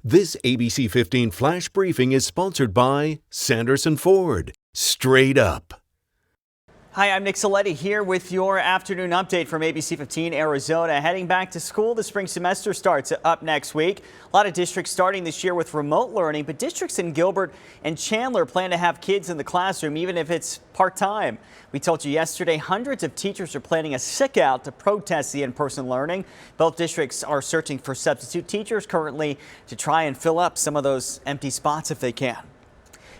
This ABC 15 Flash Briefing is sponsored by Sanderson Ford. Straight up. Hi, I'm Nick Saletti here with your afternoon update from ABC15 Arizona. Heading back to school, the spring semester starts up next week. A lot of districts starting this year with remote learning, but districts in Gilbert and Chandler plan to have kids in the classroom, even if it's part-time. We told you yesterday hundreds of teachers are planning a sick-out to protest the in-person learning. Both districts are searching for substitute teachers currently to try and fill up some of those empty spots if they can.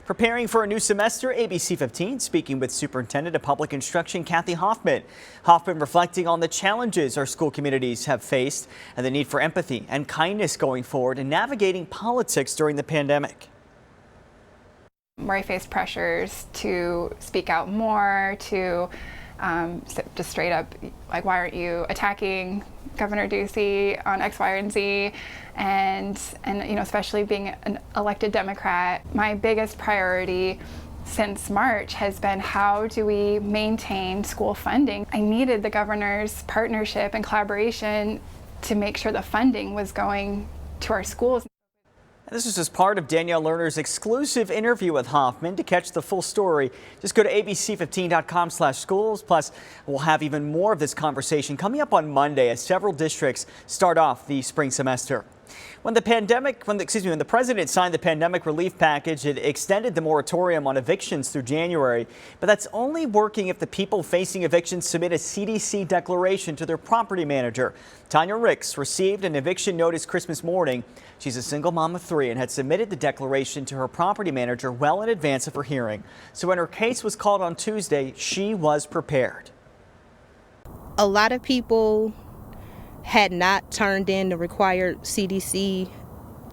Preparing for a new semester, ABC 15 speaking with Superintendent of Public Instruction Kathy HOFFMAN. HOFFMAN reflecting on the challenges our school communities have faced and the need for empathy and kindness going forward and navigating politics during the pandemic. Where I faced pressures to speak out more, to just straight up, like, why aren't you attacking Governor Ducey on X, Y, and Z? And you know, especially being an elected Democrat, my biggest priority since March has been how do we maintain school funding. I needed the governor's partnership and collaboration to make sure the funding was going to our schools. This is just part of Danielle Lerner's exclusive interview with HOFFMAN. To catch the full story, just go to abc15.com/schools. Plus, we'll have even more of this conversation coming up on Monday as several districts start off the spring semester. When the president signed the pandemic relief package, it extended the moratorium on evictions through January. But that's only working if the people facing evictions submit a CDC declaration to their property manager. TANYA received an eviction notice Christmas morning. She's a single mom of 3 and had submitted the declaration to her property manager well in advance of her hearing. So when her case was called on Tuesday, she was prepared. A lot of people had not turned in the required CDC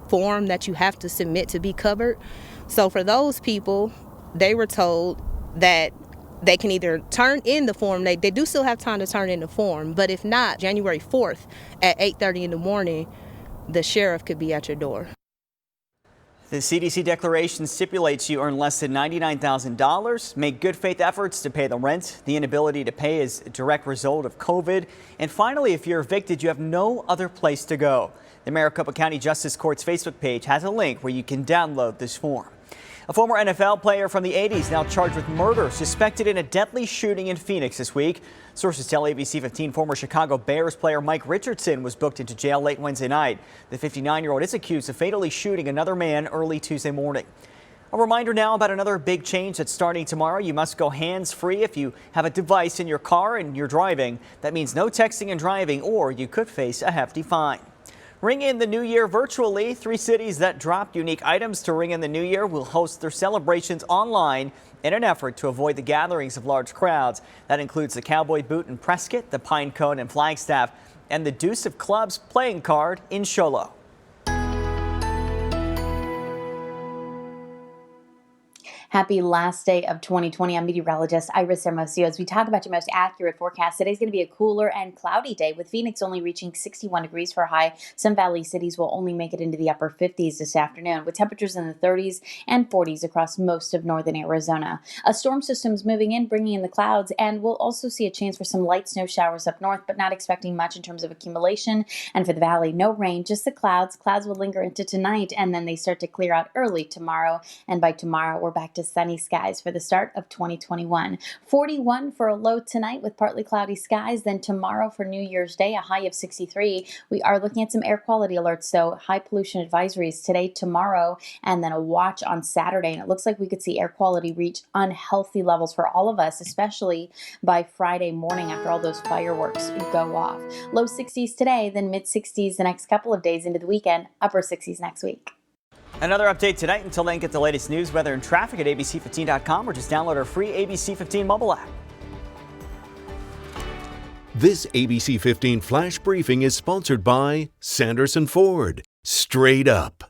form that you have to submit to be covered. So for those people, they were told that they can either turn in the form, they do still have time to turn in the form, but if not, January 4th at 8:30 in the morning, the sheriff could be at your door. The CDC declaration stipulates you earn less than $99,000, make good faith efforts to pay the rent. The inability to pay is a direct result of COVID. And finally, if you're evicted, you have no other place to go. The Maricopa County Justice Court's Facebook page has a link where you can download this form. A former NFL player from the 80s now charged with murder, suspected in a deadly shooting in Phoenix this week. Sources tell ABC 15 former Chicago Bears player Mike Richardson was booked into jail late Wednesday night. The 59-year-old is accused of fatally shooting another man early Tuesday morning. A reminder now about another big change that's starting tomorrow. You must go hands-free if you have a device in your car and you're driving. That means no texting and driving, or you could face a hefty fine. Ring in the new year virtually. 3 cities that dropped unique items to ring in the new year will host their celebrations online in an effort to avoid the gatherings of large crowds. That includes the Cowboy Boot in Prescott, the Pine Cone in Flagstaff, and the Deuce of Clubs playing card in Show Low. Happy last day of 2020. I'm meteorologist Iris Hermosillo. As we talk about your most accurate forecast, today's going to be a cooler and cloudy day with Phoenix only reaching 61 degrees for a high. Some valley cities will only make it into the upper 50s this afternoon with temperatures in the 30s and 40s across most of northern Arizona. A storm system's moving in, bringing in the clouds, and we'll also see a chance for some light snow showers up north, but not expecting much in terms of accumulation. And for the valley, no rain, just the clouds. Clouds will linger into tonight, and then they start to clear out early tomorrow. And by tomorrow, we're back to sunny skies for the start of 2021. 41 for a low tonight with partly cloudy skies. Then tomorrow for New Year's Day, a high of 63. We are looking at some air quality alerts, though. High pollution advisories today, tomorrow, and then a watch on Saturday. And it looks like we could see air quality reach unhealthy levels for all of us, especially by Friday morning after all those fireworks go off. Low 60s today, then mid 60s the next couple of days into the weekend, upper 60s next week. Another update tonight. Until then, get the latest news, weather, and traffic at abc15.com or just download our free ABC 15 mobile app. This ABC 15 Flash Briefing is sponsored by Sanderson Ford. Straight up.